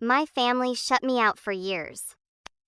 My family shut me out for years.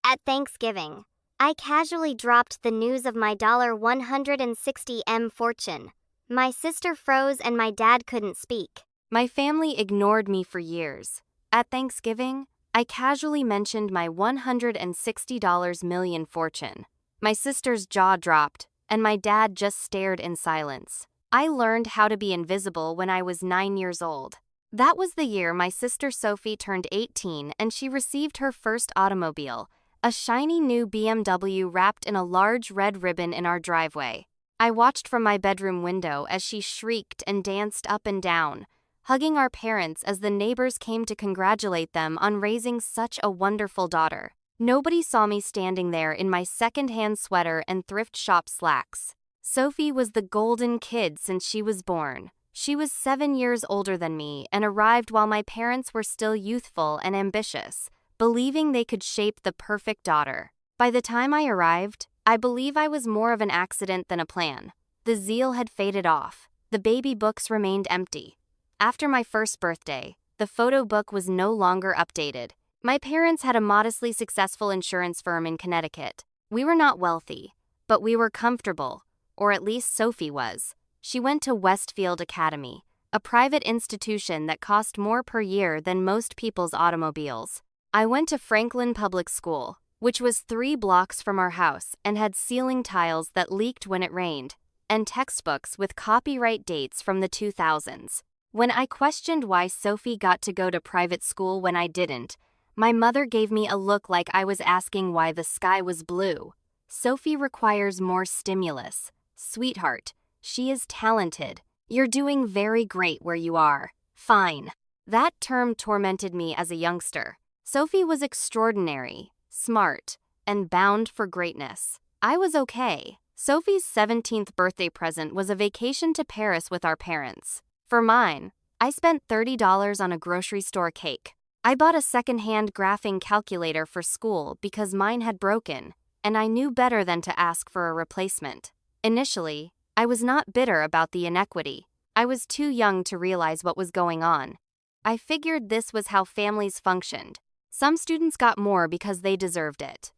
At Thanksgiving, I casually dropped the news of my $160M fortune. My sister froze and my dad couldn't speak. My family ignored me for years. At Thanksgiving, I casually mentioned my $160 million fortune. My sister's jaw dropped, and my dad just stared in silence. I learned how to be invisible when I was 9 years old. That was the year my sister Sophie turned 18 and she received her first automobile, a shiny new BMW wrapped in a large red ribbon in our driveway. I watched from my bedroom window as she shrieked and danced up and down, hugging our parents as the neighbors came to congratulate them on raising such a wonderful daughter. Nobody saw me standing there in my second-hand sweater and thrift shop slacks. Sophie was the golden kid since she was born. She was 7 years older than me and arrived while my parents were still youthful and ambitious, believing they could shape the perfect daughter. By the time I arrived, I believe I was more of an accident than a plan. The zeal had faded off. The baby books remained empty. After my first birthday, the photo book was no longer updated. My parents had a modestly successful insurance firm in Connecticut. We were not wealthy, but we were comfortable, or at least Sophie was. She went to Westfield Academy, a private institution that cost more per year than most people's automobiles. I went to Franklin Public School, which was 3 blocks from our house and had ceiling tiles that leaked when it rained, and textbooks with copyright dates from the 2000s. When I questioned why Sophie got to go to private school when I didn't, my mother gave me a look like I was asking why the sky was blue. Sophie requires more stimulus. Sweetheart, she is talented. You're doing very great where you are. Fine. That term tormented me as a youngster. Sophie was extraordinary, smart, and bound for greatness. I was okay. Sophie's 17th birthday present was a vacation to Paris with our parents. For mine, I spent $30 on a grocery store cake. I bought a second-hand graphing calculator for school because mine had broken, and I knew better than to ask for a replacement. Initially, I was not bitter about the inequity. I was too young to realize what was going on. I figured this was how families functioned. Some students got more because they deserved it.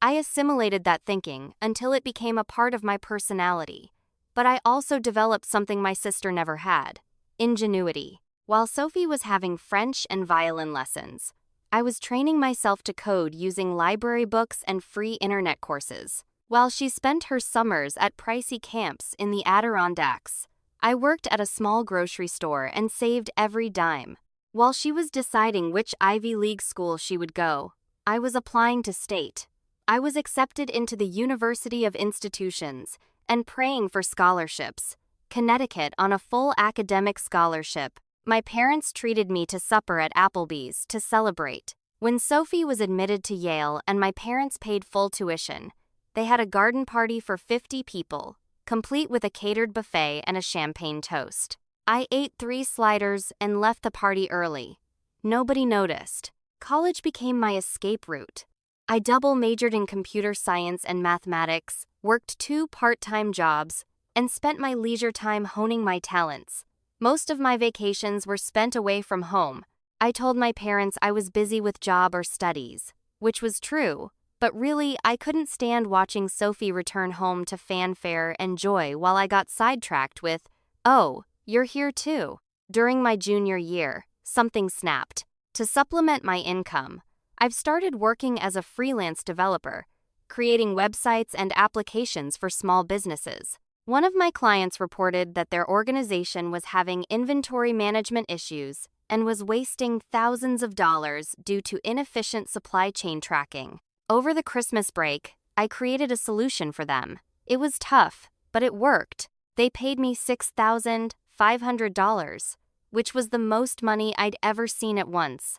I assimilated that thinking until it became a part of my personality. But I also developed something my sister never had: ingenuity. While Sophie was having French and violin lessons, I was training myself to code using library books and free internet courses. While she spent her summers at pricey camps in the Adirondacks, I worked at a small grocery store and saved every dime. While she was deciding which Ivy League school she would go, I was applying to state. I was accepted into the University of Institutions and praying for scholarships. Connecticut on a full academic scholarship. My parents treated me to supper at Applebee's to celebrate. When Sophie was admitted to Yale and my parents paid full tuition, they had a garden party for 50 people, complete with a catered buffet and a champagne toast. I ate 3 sliders and left the party early. Nobody noticed. College became my escape route. I double majored in computer science and mathematics, worked 2 part-time jobs, and spent my leisure time honing my talents. Most of my vacations were spent away from home. I told my parents I was busy with job or studies, which was true, but really I couldn't stand watching Sophie return home to fanfare and joy while I got sidetracked with, "Oh, you're here too." During my junior year, something snapped. To supplement my income, I've started working as a freelance developer, creating websites and applications for small businesses. One of my clients reported that their organization was having inventory management issues and was wasting thousands of dollars due to inefficient supply chain tracking. Over the Christmas break, I created a solution for them. It was tough, but it worked. They paid me $6,500, which was the most money I'd ever seen at once.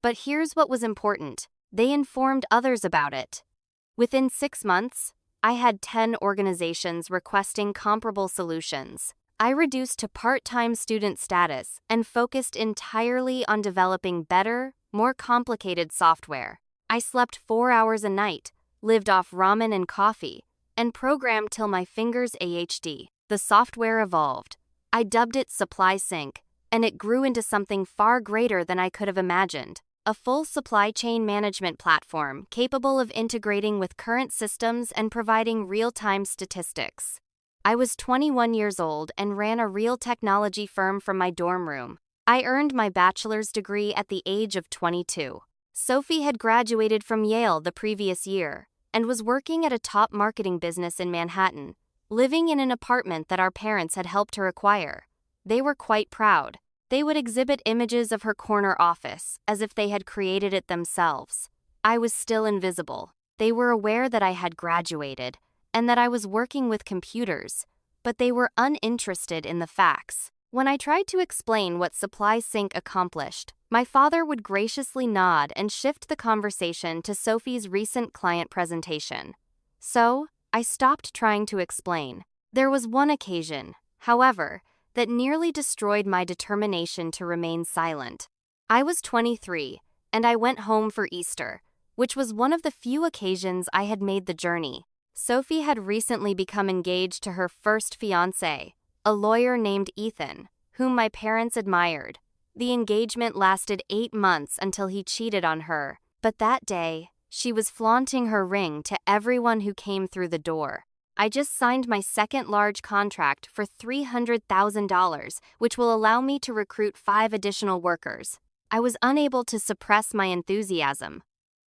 But here's what was important: they informed others about it. Within 6 months, I had 10 organizations requesting comparable solutions. I reduced to part-time student status and focused entirely on developing better, more complicated software. I slept 4 hours a night, lived off ramen and coffee, and programmed till my fingers AHD. The software evolved. I dubbed it Supply Sync, and it grew into something far greater than I could have imagined. a full supply chain management platform capable of integrating with current systems and providing real-time statistics. I was 21 years old and ran a real technology firm from my dorm room. I earned my bachelor's degree at the age of 22. Sophie had graduated from Yale the previous year and was working at a top marketing business in Manhattan, living in an apartment that our parents had helped her acquire. They were quite proud. They would exhibit images of her corner office as if they had created it themselves. I was still invisible. They were aware that I had graduated and that I was working with computers, but they were uninterested in the facts. When I tried to explain what Supply Sync accomplished, my father would graciously nod and shift the conversation to Sophie's recent client presentation. So, I stopped trying to explain. There was one occasion, however, that nearly destroyed my determination to remain silent. I was 23, and I went home for Easter, which was one of the few occasions I had made the journey. Sophie had recently become engaged to her first fiancé, a lawyer named Ethan, whom my parents admired. The engagement lasted 8 months until he cheated on her, but that day, she was flaunting her ring to everyone who came through the door. I just signed my second large contract for $300,000, which will allow me to recruit 5 additional workers. I was unable to suppress my enthusiasm.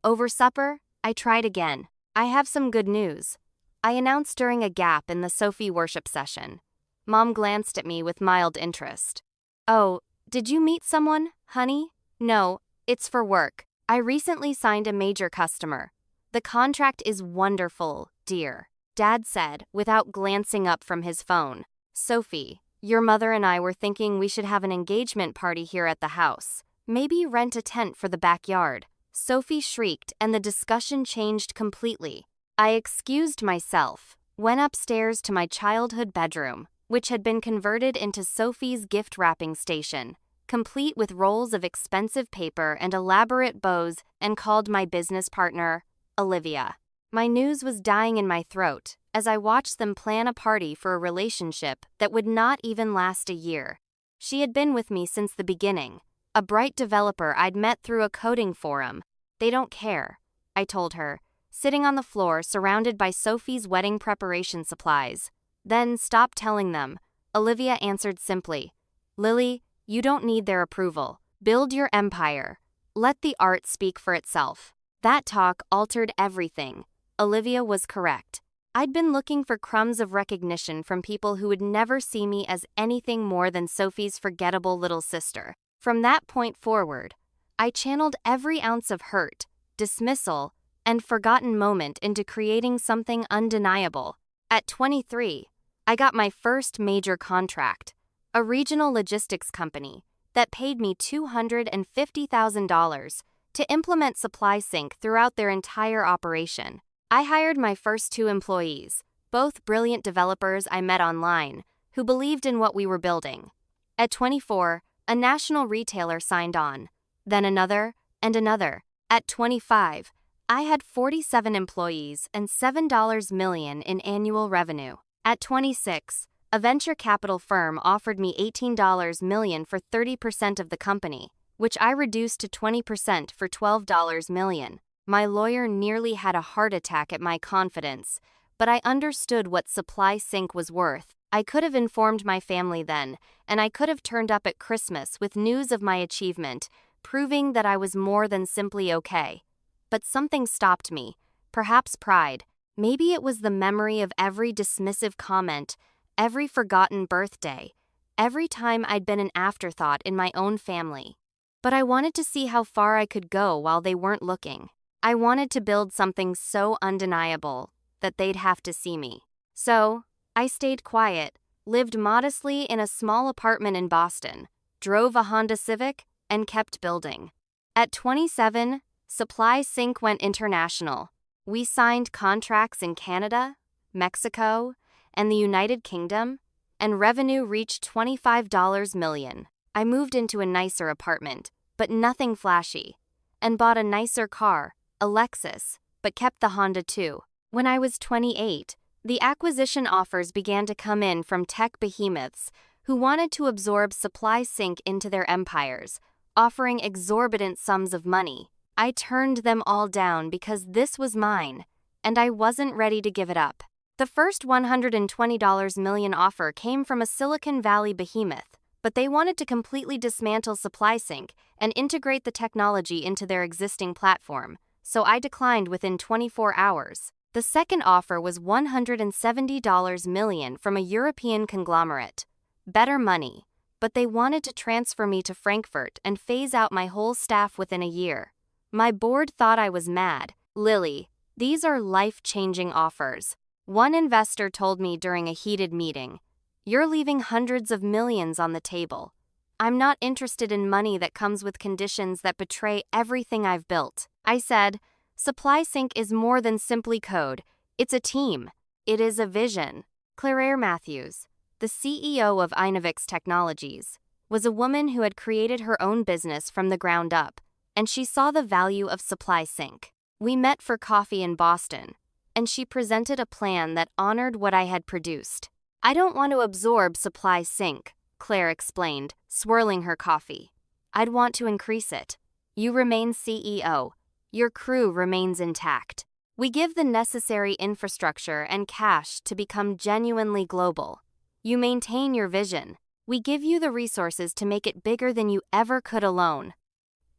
Over supper, I tried again. I have some good news, I announced during a gap in the Sophie worship session. Mom glanced at me with mild interest. Oh, did you meet someone, honey? No, it's for work. I recently signed a major customer. The contract is wonderful, dear, Dad said without glancing up from his phone. Sophie, your mother and I were thinking we should have an engagement party here at the house. Maybe rent a tent for the backyard. Sophie shrieked and the discussion changed completely. I excused myself, went upstairs to my childhood bedroom, which had been converted into Sophie's gift wrapping station, complete with rolls of expensive paper and elaborate bows, and called my business partner, Olivia. My news was dying in my throat as I watched them plan a party for a relationship that would not even last a year. She had been with me since the beginning, a bright developer I'd met through a coding forum. They don't care, I told her, sitting on the floor surrounded by Sophie's wedding preparation supplies. Then stop telling them, Olivia answered simply. Lily, you don't need their approval. Build your empire. Let the art speak for itself. That talk altered everything. Olivia was correct. I'd been looking for crumbs of recognition from people who would never see me as anything more than Sophie's forgettable little sister. From that point forward, I channeled every ounce of hurt, dismissal, and forgotten moment into creating something undeniable. At 23, I got my first major contract, a regional logistics company that paid me $250,000 to implement Supply Sync throughout their entire operation. I hired my first 2 employees, both brilliant developers I met online, who believed in what we were building. At 24, a national retailer signed on, then another, and another. At 25, I had 47 employees and $7 million in annual revenue. At 26, a venture capital firm offered me $18 million for 30% of the company, which I reduced to 20% for $12 million. My lawyer nearly had a heart attack at my confidence, but I understood what Supply Sync was worth. I could have informed my family then, and I could have turned up at Christmas with news of my achievement, proving that I was more than simply okay. But something stopped me, perhaps pride. Maybe it was the memory of every dismissive comment, every forgotten birthday, every time I'd been an afterthought in my own family. But I wanted to see how far I could go while they weren't looking. I wanted to build something so undeniable that they'd have to see me. So, I stayed quiet, lived modestly in a small apartment in Boston, drove a Honda Civic, and kept building. At 27, Supply Sync went international. We signed contracts in Canada, Mexico, and the United Kingdom, and revenue reached $25 million. I moved into a nicer apartment, but nothing flashy, and bought a nicer car, a Lexus, but kept the Honda too. When I was 28, the acquisition offers began to come in from tech behemoths who wanted to absorb Supply Sync into their empires, offering exorbitant sums of money. I turned them all down because this was mine, and I wasn't ready to give it up. The first $120 million offer came from a Silicon Valley behemoth, but they wanted to completely dismantle SupplySync and integrate the technology into their existing platform, so I declined within 24 hours. The second offer was $170 million from a European conglomerate. Better money, but they wanted to transfer me to Frankfurt and phase out my whole staff within a year. My board thought I was mad. Lily, these are life-changing offers. One investor told me during a heated meeting, "You're leaving hundreds of millions on the table. I'm not interested in money that comes with conditions that betray everything I've built." I said, SupplySync is more than simply code. It's a team. It is a vision. Claire Matthews, the CEO of Invix Technologies, was a woman who had created her own business from the ground up, and she saw the value of SupplySync. We met for coffee in Boston, and she presented a plan that honored what I had produced. "I don't want to absorb SupplySync," Claire explained, swirling her coffee. "I'd want to increase it. You remain CEO. Your crew remains intact. We give the necessary infrastructure and cash to become genuinely global. You maintain your vision. We give you the resources to make it bigger than you ever could alone."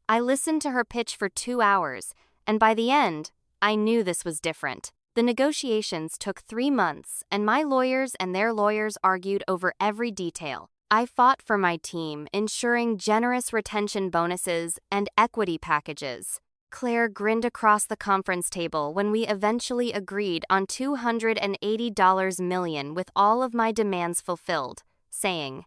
I listened to her pitch for 2 hours, and by the end, I knew this was different. The negotiations took 3 months, and my lawyers and their lawyers argued over every detail. I fought for my team, ensuring generous retention bonuses and equity packages. Claire grinned across the conference table when we eventually agreed on $280 million with all of my demands fulfilled, saying,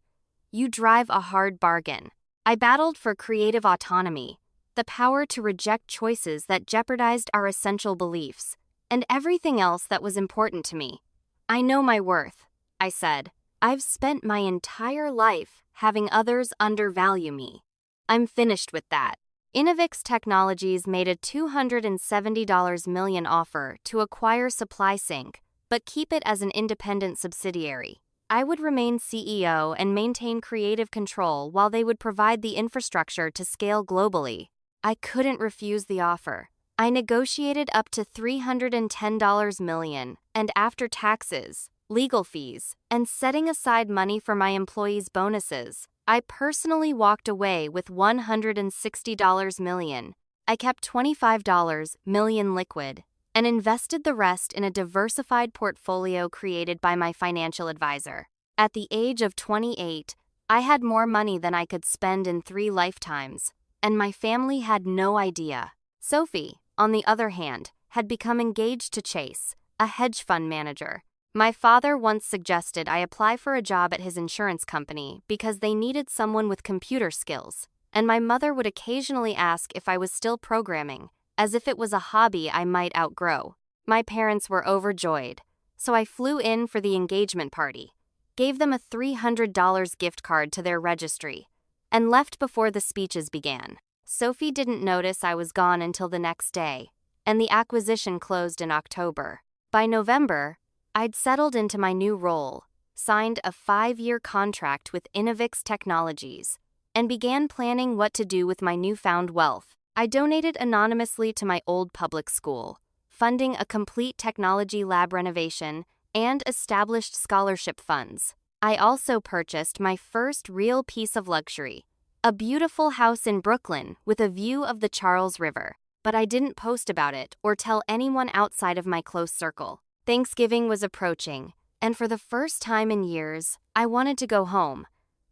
"You drive a hard bargain." I battled for creative autonomy, the power to reject choices that jeopardized our essential beliefs, and everything else that was important to me. "I know my worth," I said. "I've spent my entire life having others undervalue me. I'm finished with that." Invix Technologies made a $270 million offer to acquire SupplySync, but keep it as an independent subsidiary. I would remain CEO and maintain creative control while they would provide the infrastructure to scale globally. I couldn't refuse the offer. I negotiated up to $310 million, and after taxes, legal fees, and setting aside money for my employees' bonuses, I personally walked away with $160 million. I kept $25 million liquid and invested the rest in a diversified portfolio created by my financial advisor. At the age of 28, I had more money than I could spend in 3 lifetimes, and my family had no idea. Sophie, on the other hand, had become engaged to Chase, a hedge fund manager. My father once suggested I apply for a job at his insurance company because they needed someone with computer skills, and my mother would occasionally ask if I was still programming, as if it was a hobby I might outgrow. My parents were overjoyed, so I flew in for the engagement party, gave them a $300 gift card to their registry, and left before the speeches began. Sophie didn't notice I was gone until the next day, and the acquisition closed in October. By November, I'd settled into my new role, signed a 5-year contract with Invix Technologies, and began planning what to do with my newfound wealth. I donated anonymously to my old public school, funding a complete technology lab renovation and established scholarship funds. I also purchased my first real piece of luxury, a beautiful house in Brooklyn with a view of the Charles River, but I didn't post about it or tell anyone outside of my close circle. Thanksgiving was approaching, and for the first time in years, I wanted to go home.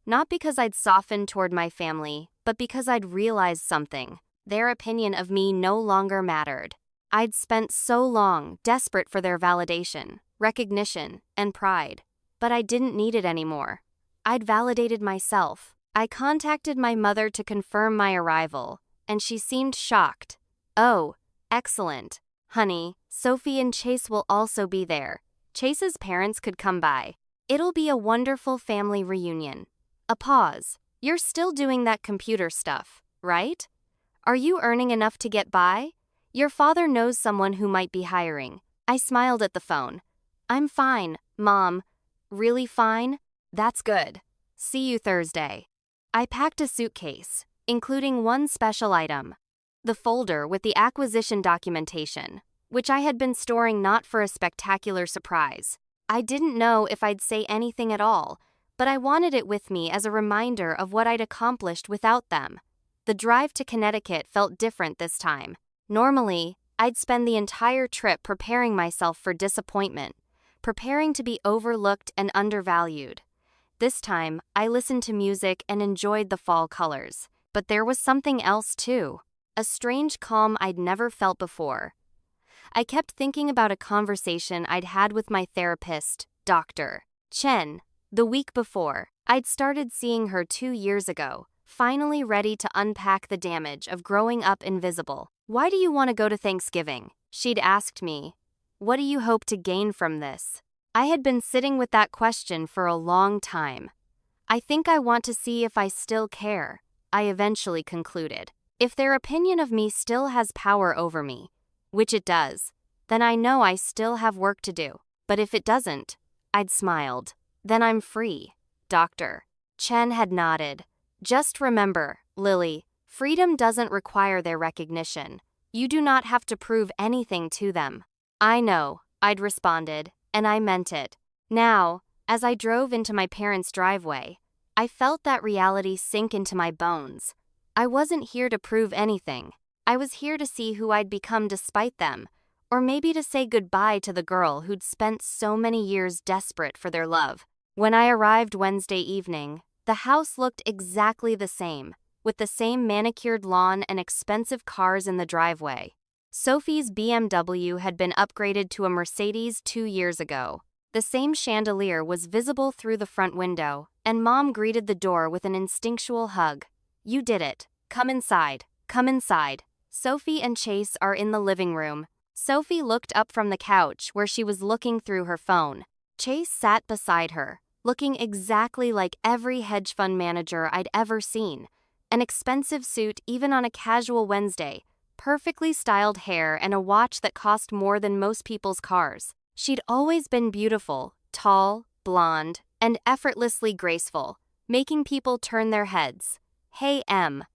Not because I'd softened toward my family, but because I'd realized something. Their opinion of me no longer mattered. I'd spent so long desperate for their validation, recognition, and pride, but I didn't need it anymore. I'd validated myself. I contacted my mother to confirm my arrival, and she seemed shocked. "Oh, excellent. Honey, Sophie and Chase will also be there. Chase's parents could come by. It'll be a wonderful family reunion." A pause. "You're still doing that computer stuff, right? Are you earning enough to get by? Your father knows someone who might be hiring." I smiled at the phone. "I'm fine, Mom." "Really fine? That's good. See you Thursday." I packed a suitcase, including one special item: the folder with the acquisition documentation, which I had been storing not for a spectacular surprise. I didn't know if I'd say anything at all, but I wanted it with me as a reminder of what I'd accomplished without them. The drive to Connecticut felt different this time. Normally, I'd spend the entire trip preparing myself for disappointment, preparing to be overlooked and undervalued. This time, I listened to music and enjoyed the fall colors. But there was something else too, a strange calm I'd never felt before. I kept thinking about a conversation I'd had with my therapist, Dr. Chen, the week before. I'd started seeing her 2 years ago, finally ready to unpack the damage of growing up invisible. "Why do you want to go to Thanksgiving?" she'd asked me. "What do you hope to gain from this?" I had been sitting with that question for a long time. "I think I want to see if I still care," I eventually concluded. "If their opinion of me still has power over me, which it does, then I know I still have work to do. But if it doesn't," I'd smiled, "then I'm free." Dr. Chen had nodded. "Just remember, Lily, freedom doesn't require their recognition. You do not have to prove anything to them." "I know," I'd responded, and I meant it. Now, as I drove into my parents' driveway, I felt that reality sink into my bones. I wasn't here to prove anything. I was here to see who I'd become despite them, or maybe to say goodbye to the girl who'd spent so many years desperate for their love. When I arrived Wednesday evening, the house looked exactly the same, with the same manicured lawn and expensive cars in the driveway. Sophie's BMW had been upgraded to a Mercedes 2 years ago. The same chandelier was visible through the front window, and Mom greeted the door with an instinctual hug. "You did it. Come inside. Come inside." Sophie and Chase are in the living room. Sophie looked up from the couch where she was looking through her phone. Chase sat beside her, looking exactly like every hedge fund manager I'd ever seen. An expensive suit even on a casual Wednesday, perfectly styled hair, and a watch that cost more than most people's cars. She'd always been beautiful, tall, blonde, and effortlessly graceful, making people turn their heads. "Hey, Em,"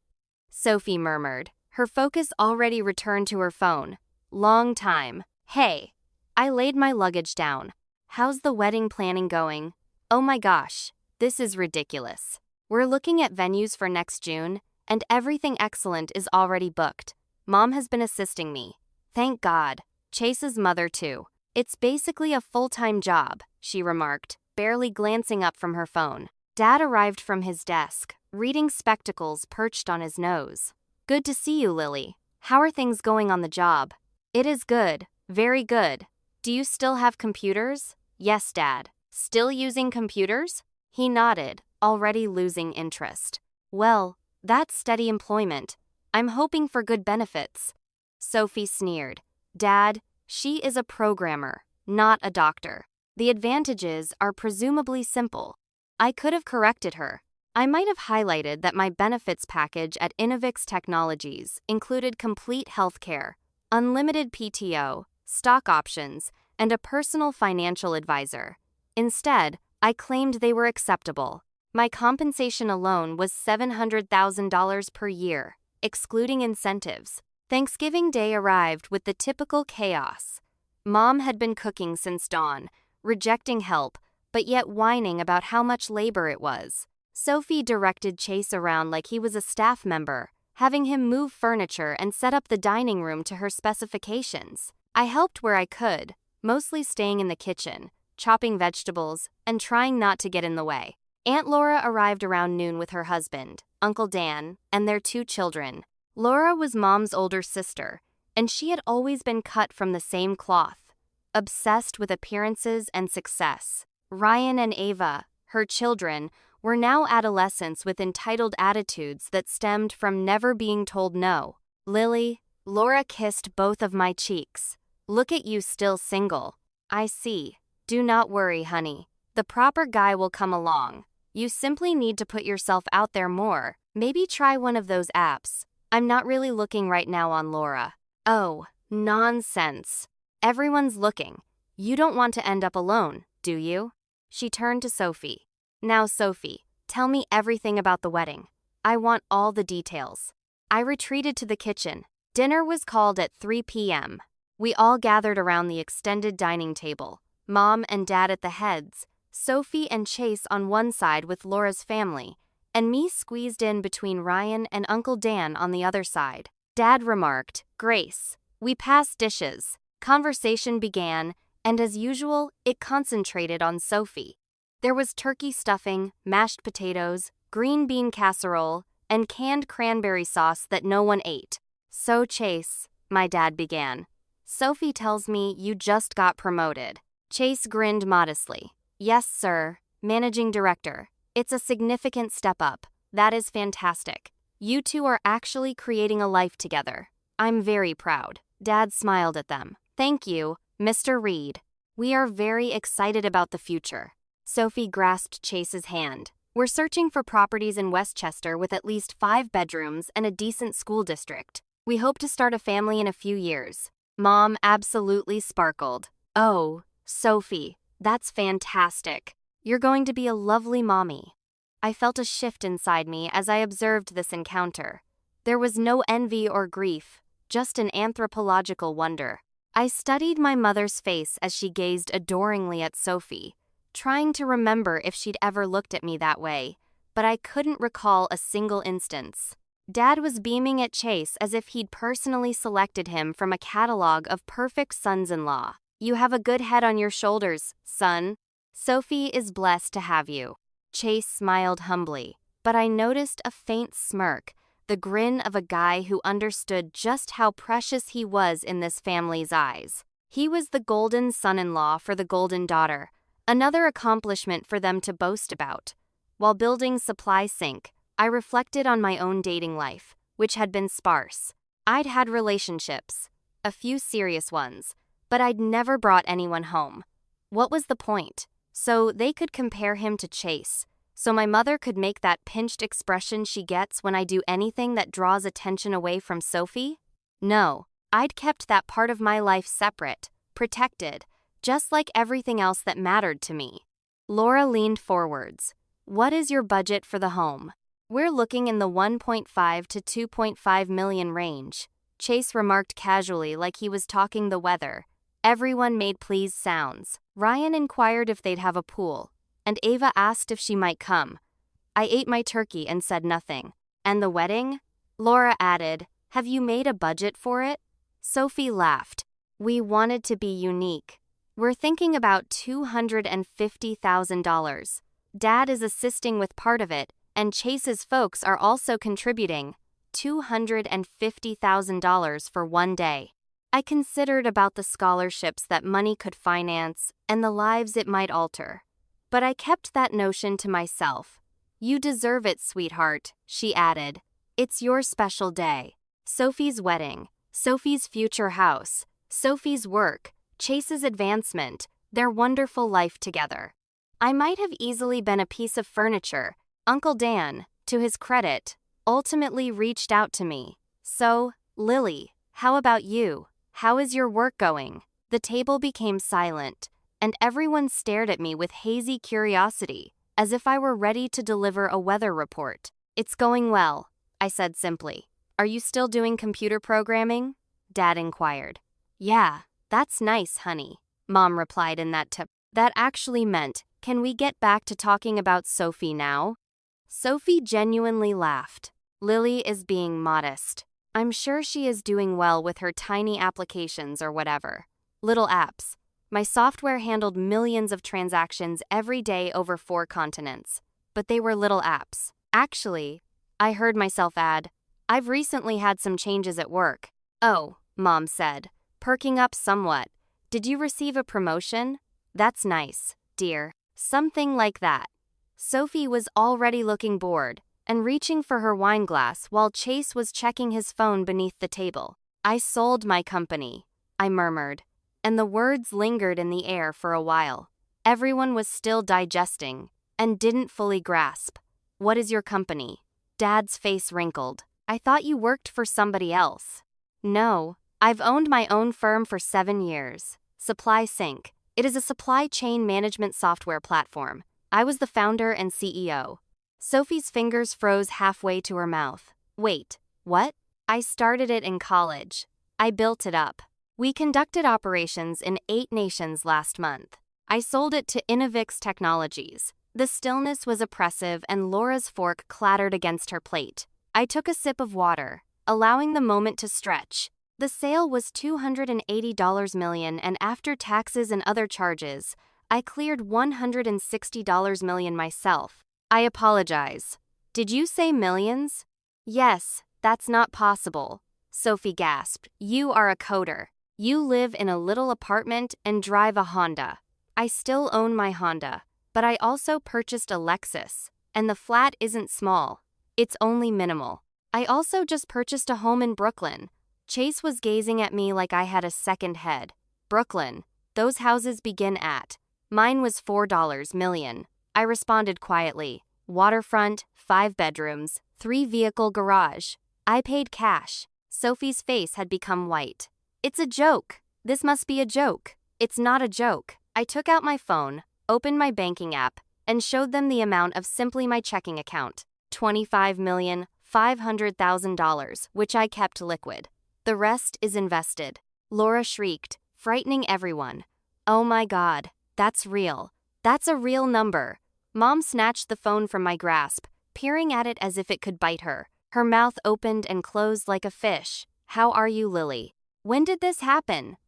Sophie murmured, her focus already returned to her phone. "Long time." "Hey." I laid my luggage down. "How's the wedding planning going?" "Oh my gosh, this is ridiculous. We're looking at venues for next June, and everything excellent is already booked. Mom has been assisting me. Thank God. Chase's mother too. It's basically a full-time job," she remarked, barely glancing up from her phone. Dad arrived from his desk, reading spectacles perched on his nose. "Good to see you, Lily. How are things going on the job?" "It is good, very good. Do you still have computers?" "Yes, Dad." "Still using computers?" He nodded, already losing interest. "Well, that's steady employment. I'm hoping for good benefits." Sophie sneered. "Dad, she is a programmer, not a doctor. The advantages are presumably simple." I could have corrected her. I might have highlighted that my benefits package at Innovix Technologies included complete healthcare, unlimited PTO, stock options, and a personal financial advisor. Instead, I claimed they were acceptable. My compensation alone was $700,000 per year, excluding incentives. Thanksgiving Day arrived with the typical chaos. Mom had been cooking since dawn, rejecting help, but yet whining about how much labor it was. Sophie directed Chase around like he was a staff member, having him move furniture and set up the dining room to her specifications. I helped where I could, mostly staying in the kitchen, chopping vegetables, and trying not to get in the way. Aunt Laura arrived around noon with her husband, Uncle Dan, and their 2 children. Laura was Mom's older sister, and she had always been cut from the same cloth, obsessed with appearances and success. Ryan and Ava, her children, were now adolescents with entitled attitudes that stemmed from never being told no. "Lily," Laura kissed both of my cheeks. "Look at you still single." "I see. Do not worry, honey. The proper guy will come along. You simply need to put yourself out there more. Maybe try one of those apps. I'm not really looking right now on Laura." "Oh, nonsense. Everyone's looking. You don't want to end up alone, do you?" She turned to Sophie. "Now, Sophie, tell me everything about the wedding. I want all the details. I retreated to the kitchen. Dinner was called at 3 p.m. We all gathered around the extended dining table, Mom and Dad at the heads, Sophie and Chase on one side with Laura's family, and me squeezed in between Ryan and Uncle Dan on the other side. Dad remarked, "Grace." We passed dishes. Conversation began, and as usual, it concentrated on Sophie. There was turkey stuffing, mashed potatoes, green bean casserole, and canned cranberry sauce that no one ate. "So Chase," my dad began, "Sophie tells me you just got promoted." Chase grinned modestly. "Yes, sir, managing director. It's a significant step up. That is fantastic. You two are actually creating a life together. I'm very proud." Dad smiled at them. "Thank you, Mr. Reed. We are very excited about the future." Sophie grasped Chase's hand. "We're searching for properties in Westchester with at least 5 bedrooms and a decent school district. We hope to start a family in a few years." Mom absolutely sparkled. "Oh, Sophie, that's fantastic. You're going to be a lovely mommy." I felt a shift inside me as I observed this encounter. There was no envy or grief, just an anthropological wonder. I studied my mother's face as she gazed adoringly at Sophie, trying to remember if she'd ever looked at me that way, but I couldn't recall a single instance. Dad was beaming at Chase as if he'd personally selected him from a catalog of perfect sons-in-law. "You have a good head on your shoulders, son. Sophie is blessed to have you." Chase smiled humbly, but I noticed a faint smirk, the grin of a guy who understood just how precious he was in this family's eyes. He was the golden son-in-law for the golden daughter, another accomplishment for them to boast about. While building Supply Sync, I reflected on my own dating life, which had been sparse. I'd had relationships, a few serious ones, but I'd never brought anyone home. What was the point? So they could compare him to Chase, so my mother could make that pinched expression she gets when I do anything that draws attention away from Sophie? No, I'd kept that part of my life separate, protected, just like everything else that mattered to me. Laura leaned forwards. "What is your budget for the home?" "We're looking in the 1.5 to 2.5 million range," Chase remarked casually like he was talking the weather. Everyone made pleased sounds. Ryan inquired if they'd have a pool, and Ava asked if she might come. I ate my turkey and said nothing. "And the wedding?" Laura added, "Have you made a budget for it?" Sophie laughed. "We wanted to be unique. We're thinking about $250,000. Dad is assisting with part of it, and Chase's folks are also contributing. $250,000 for one day." I considered about the scholarships that money could finance and the lives it might alter. But I kept that notion to myself. "You deserve it, sweetheart," she added. "It's your special day. Sophie's wedding, Sophie's future house, Sophie's work, Chase's advancement, their wonderful life together." I might have easily been a piece of furniture. Uncle Dan, to his credit, ultimately reached out to me. "So, Lily, how about you? How is your work going?" The table became silent, and everyone stared at me with hazy curiosity, as if I were ready to deliver a weather report. "It's going well," I said simply. "Are you still doing computer programming?" Dad inquired. "Yeah, that's nice, honey," Mom replied in that tone. That actually meant, "Can we get back to talking about Sophie now?" Sophie genuinely laughed. "Lily is being modest. I'm sure she is doing well with her tiny applications or whatever. Little apps. My software handled millions of transactions every day over 4 continents. But they were little apps. Actually," I heard myself add, "I've recently had some changes at work." "Oh," Mom said, perking up somewhat. "Did you receive a promotion?" "That's nice, dear." Something like that. Sophie was already looking bored and reaching for her wine glass while Chase was checking his phone beneath the table. "I sold my company," I murmured, and the words lingered in the air for a while. Everyone was still digesting and didn't fully grasp. "What is your company?" Dad's face wrinkled. "I thought you worked for somebody else." "No, I've owned my own firm for 7 years. Supply Sync. It is a supply chain management software platform. I was the founder and CEO." Sophie's fingers froze halfway to her mouth. Wait, what? I started it in college. I built it up. We conducted operations in 8 nations last month. I sold it to Innovix Technologies. The stillness was oppressive and Laura's fork clattered against her plate. I took a sip of water, allowing the moment to stretch. The sale was $280 million, and after taxes and other charges, I cleared $160 million myself. I apologize. Did you say millions? Yes, that's not possible. Sophie gasped. You are a coder. You live in a little apartment and drive a Honda. I still own my Honda, but I also purchased a Lexus, and the flat isn't small. It's only minimal. I also just purchased a home in Brooklyn. Chase was gazing at me like I had a second head. Brooklyn. Those houses begin at. Mine was $4 million. I responded quietly. Waterfront, 5 bedrooms, 3-vehicle garage. I paid cash. Sophie's face had become white. It's a joke. This must be a joke. It's not a joke. I took out my phone, opened my banking app, and showed them the amount of simply my checking account. $25,500,000, which I kept liquid. The rest is invested. Laura shrieked, frightening everyone. Oh my God, that's real. That's a real number. Mom snatched the phone from my grasp, peering at it as if it could bite her. Her mouth opened and closed like a fish. How are you, Lily? When did this happen?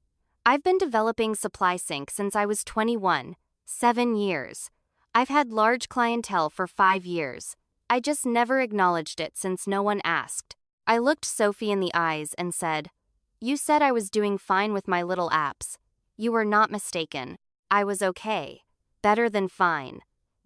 I've been developing SupplySync since I was 21, 7 years. I've had large clientele for 5 years. I just never acknowledged it since no one asked. I looked Sophie in the eyes and said, You said I was doing fine with my little apps. You were not mistaken. I was okay. Better than fine.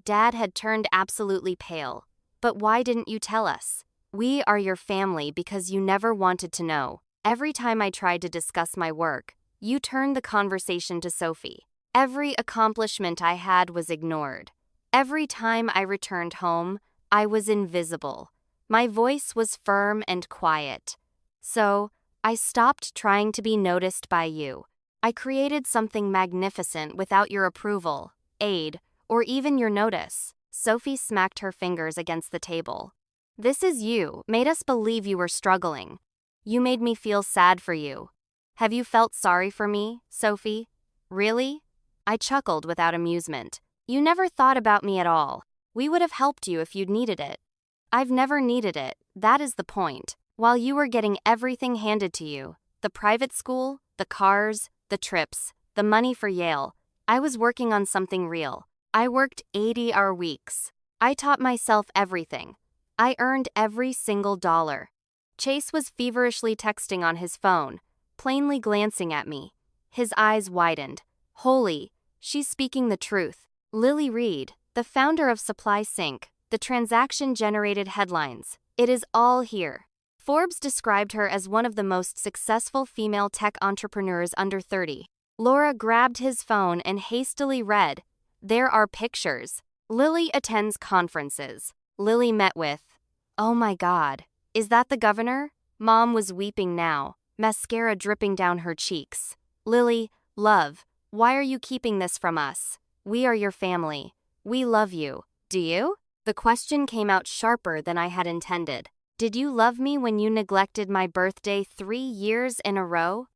Dad had turned absolutely pale. But why didn't you tell us? We are your family because you never wanted to know. Every time I tried to discuss my work, you turned the conversation to Sophie. Every accomplishment I had was ignored. Every time I returned home, I was invisible. My voice was firm and quiet. So, I stopped trying to be noticed by you. I created something magnificent without your approval, aid, or even your notice. Sophie smacked her fingers against the table. This is you, made us believe you were struggling. You made me feel sad for you. Have you felt sorry for me, Sophie? Really? I chuckled without amusement. You never thought about me at all. We would have helped you if you'd needed it. I've never needed it, that is the point. While you were getting everything handed to you, the private school, the cars, the trips, the money for Yale, I was working on something real. I worked 80-hour weeks. I taught myself everything. I earned every single dollar. Chase was feverishly texting on his phone, plainly glancing at me. His eyes widened. Holy, she's speaking the truth. Lily Reed, the founder of SupplySync, the transaction generated headlines. It is all here. Forbes described her as one of the most successful female tech entrepreneurs under 30. Laura grabbed his phone and hastily read, There are pictures. Lily attends conferences. Lily met with, Oh my God, is that the governor? Mom was weeping now, mascara dripping down her cheeks. Lily, love, why are you keeping this from us? We are your family. We love you. Do you? The question came out sharper than I had intended. Did you love me when you neglected my birthday 3 years in a row?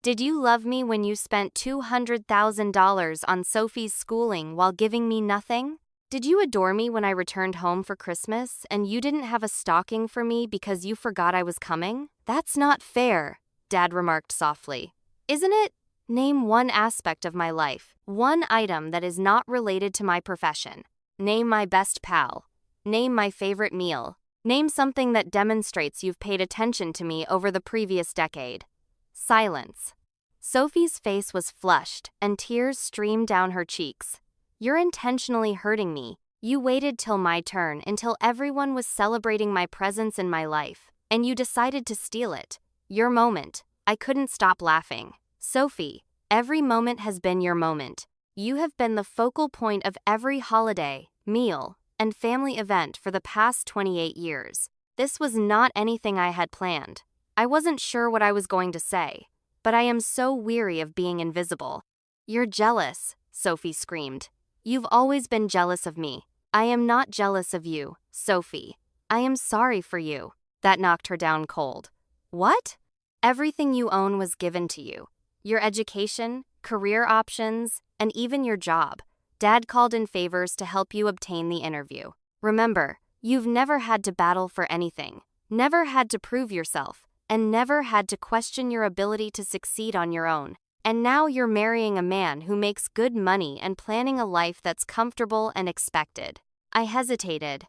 Did you love me when you spent $200,000 on Sophie's schooling while giving me nothing? Did you adore me when I returned home for Christmas and you didn't have a stocking for me because you forgot I was coming? That's not fair, Dad remarked softly. Isn't it? Name one aspect of my life, one item that is not related to my profession. Name my best pal. Name my favorite meal. Name something that demonstrates you've paid attention to me over the previous decade. Silence. Sophie's face was flushed and tears streamed down her cheeks. You're intentionally hurting me. You waited till my turn until everyone was celebrating my presence in my life, and you decided to steal it. Your moment. I couldn't stop laughing. Sophie, every moment has been your moment. You have been the focal point of every holiday, meal, and family event for the past 28 years. This was not anything I had planned. I wasn't sure what I was going to say, but I am so weary of being invisible. You're jealous, Sophie screamed. You've always been jealous of me. I am not jealous of you, Sophie. I am sorry for you. That knocked her down cold. What? Everything you own was given to you. Your education, career options, and even your job. Dad called in favors to help you obtain the interview. Remember, you've never had to battle for anything, never had to prove yourself, and never had to question your ability to succeed on your own. And now you're marrying a man who makes good money and planning a life that's comfortable and expected. I hesitated.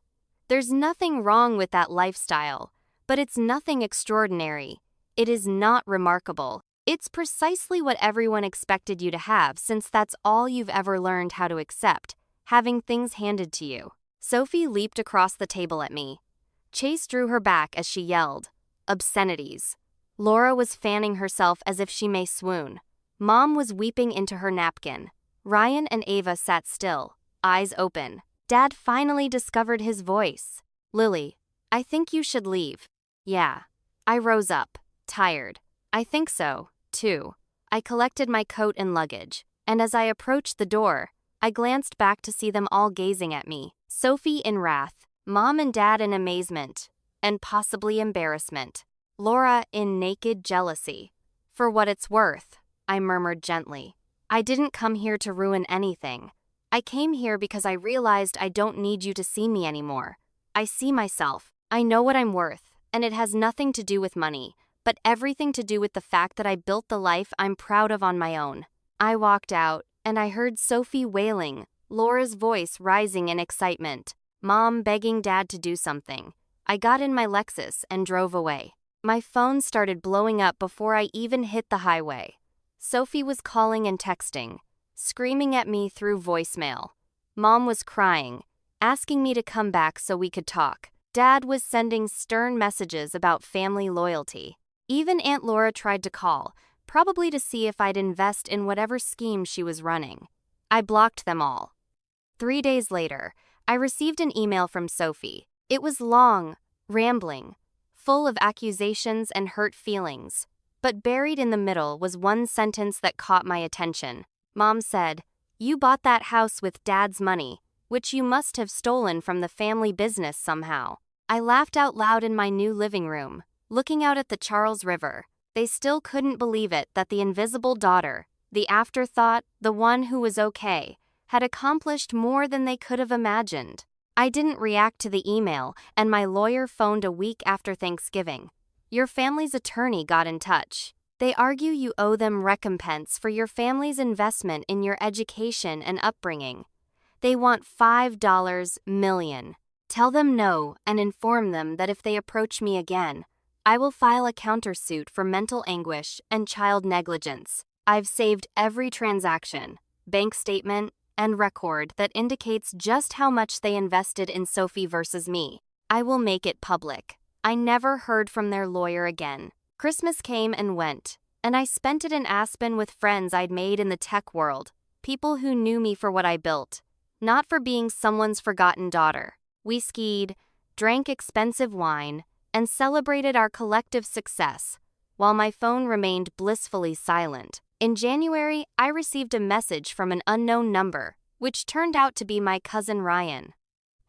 There's nothing wrong with that lifestyle, but it's nothing extraordinary. It is not remarkable. It's precisely what everyone expected you to have, since that's all you've ever learned how to accept, having things handed to you. Sophie leaped across the table at me. Chase drew her back as she yelled, "Obscenities." Laura was fanning herself as if she may swoon. Mom was weeping into her napkin. Ryan and Ava sat still, eyes open. Dad finally discovered his voice. "Lily, I think you should leave." "Yeah." I rose up, tired. "I think so, too." I collected my coat and luggage, and as I approached the door, I glanced back to see them all gazing at me. Sophie in wrath, Mom and Dad in amazement, and possibly embarrassment. Laura in naked jealousy. "For what it's worth," I murmured gently, "I didn't come here to ruin anything. I came here because I realized I don't need you to see me anymore. I see myself. I know what I'm worth, and it has nothing to do with money, but everything to do with the fact that I built the life I'm proud of on my own." I walked out, and I heard Sophie wailing, Laura's voice rising in excitement, Mom begging Dad to do something. I got in my Lexus and drove away. My phone started blowing up before I even hit the highway. Sophie was calling and texting, screaming at me through voicemail. Mom was crying, asking me to come back so we could talk. Dad was sending stern messages about family loyalty. Even Aunt Laura tried to call, probably to see if I'd invest in whatever scheme she was running. I blocked them all. 3 days later, I received an email from Sophie. It was long, rambling, full of accusations and hurt feelings. But buried in the middle was one sentence that caught my attention. Mom said, "You bought that house with Dad's money, which you must have stolen from the family business somehow." I laughed out loud in my new living room, looking out at the Charles River. They still couldn't believe it that the invisible daughter, the afterthought, the one who was okay, had accomplished more than they could have imagined. I didn't react to the email, and my lawyer phoned a week after Thanksgiving. "Your family's attorney got in touch. They argue you owe them recompense for your family's investment in your education and upbringing. They want $5 million. Tell them no and inform them that if they approach me again, I will file a countersuit for mental anguish and child negligence. I've saved every transaction, bank statement, and record that indicates just how much they invested in Sophie versus me. I will make it public." I never heard from their lawyer again. Christmas came and went, and I spent it in Aspen with friends I'd made in the tech world, people who knew me for what I built, not for being someone's forgotten daughter. We skied, drank expensive wine, and celebrated our collective success, while my phone remained blissfully silent. In January, I received a message from an unknown number, which turned out to be my cousin Ryan.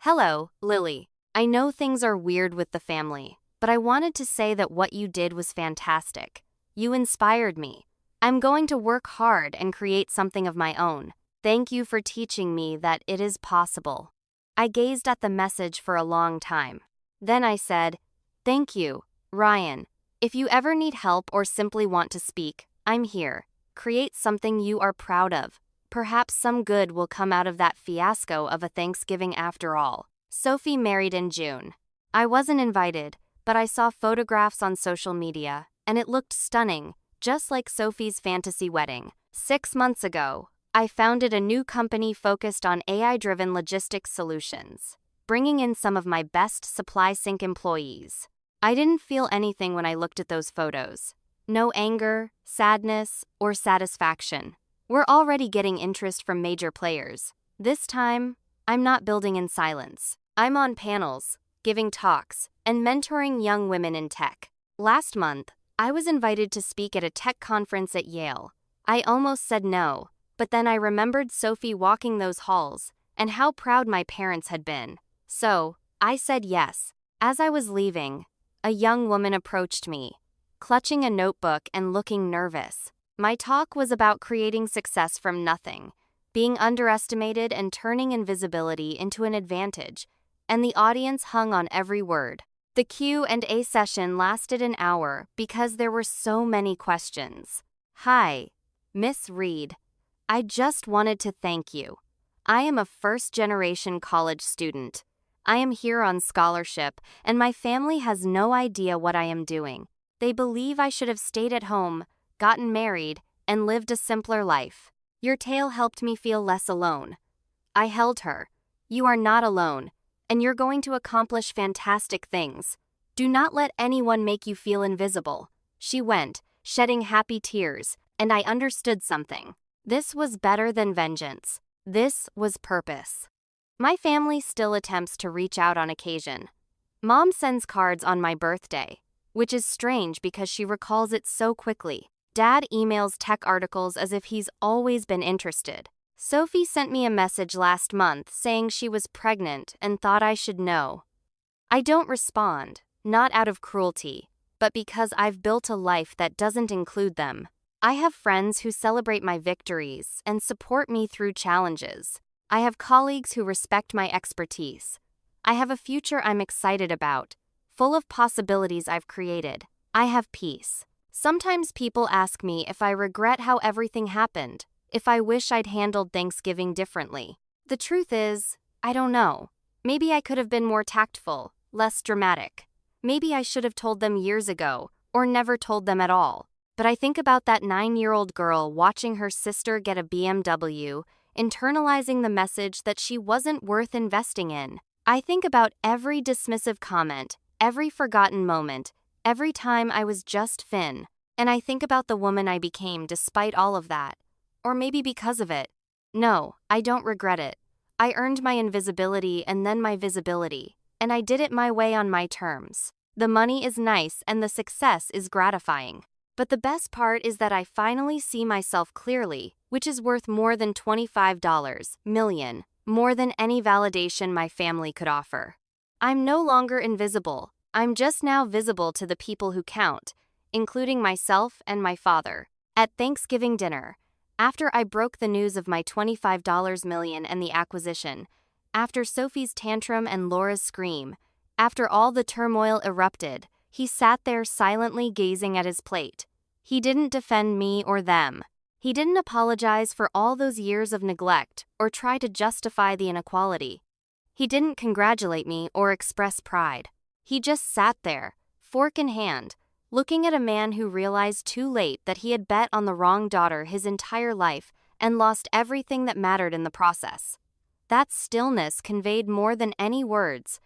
"Hello, Lily. I know things are weird with the family, but I wanted to say that what you did was fantastic. You inspired me. I'm going to work hard and create something of my own. Thank you for teaching me that it is possible." I gazed at the message for a long time. Then I said, "Thank you, Ryan. If you ever need help or simply want to speak, I'm here. Create something you are proud of. Perhaps some good will come out of that fiasco of a Thanksgiving after all." Sophie married in June. I wasn't invited, but I saw photographs on social media, and it looked stunning, just like Sophie's fantasy wedding. 6 months ago, I founded a new company focused on AI-driven logistics solutions, bringing in some of my best supply sync employees. I didn't feel anything when I looked at those photos. No anger, sadness, or satisfaction. We're already getting interest from major players. This time, I'm not building in silence. I'm on panels, giving talks, and mentoring young women in tech. Last month, I was invited to speak at a tech conference at Yale. I almost said no, but then I remembered Sophie walking those halls, and how proud my parents had been. So, I said yes. As I was leaving, a young woman approached me, clutching a notebook and looking nervous. My talk was about creating success from nothing, being underestimated and turning invisibility into an advantage, and the audience hung on every word. The Q&A session lasted an hour because there were so many questions. Hi, Miss Reed. I just wanted to thank you. I am a first-generation college student. I am here on scholarship, and my family has no idea what I am doing. They believe I should have stayed at home, gotten married, and lived a simpler life. Your tale helped me feel less alone. I held her. You are not alone, and you're going to accomplish fantastic things. Do not let anyone make you feel invisible. She went, shedding happy tears, and I understood something. This was better than vengeance. This was purpose. My family still attempts to reach out on occasion. Mom sends cards on my birthday, which is strange because she recalls it so quickly. Dad emails tech articles as if he's always been interested. Sophie sent me a message last month saying she was pregnant and thought I should know. I don't respond, not out of cruelty, but because I've built a life that doesn't include them. I have friends who celebrate my victories and support me through challenges. I have colleagues who respect my expertise. I have a future I'm excited about, full of possibilities I've created. I have peace. Sometimes people ask me if I regret how everything happened, if I wish I'd handled Thanksgiving differently. The truth is, I don't know. Maybe I could have been more tactful, less dramatic. Maybe I should have told them years ago, or never told them at all. But I think about that 9-year-old girl watching her sister get a BMW, internalizing the message that she wasn't worth investing in. I think about every dismissive comment, every forgotten moment, every time I was just Finn, and I think about the woman I became despite all of that. Or maybe because of it. No, I don't regret it. I earned my invisibility and then my visibility, and I did it my way on my terms. The money is nice and the success is gratifying. But the best part is that I finally see myself clearly, which is worth more than $25 million, more than any validation my family could offer. I'm no longer invisible. I'm just now visible to the people who count, including myself and my father. At Thanksgiving dinner, after I broke the news of my $25 million and the acquisition, after Sophie's tantrum and Laura's scream, after all the turmoil erupted, he sat there silently gazing at his plate. He didn't defend me or them. He didn't apologize for all those years of neglect or try to justify the inequality. He didn't congratulate me or express pride. He just sat there, fork in hand, looking at a man who realized too late that he had bet on the wrong daughter his entire life and lost everything that mattered in the process. That stillness conveyed more than any words,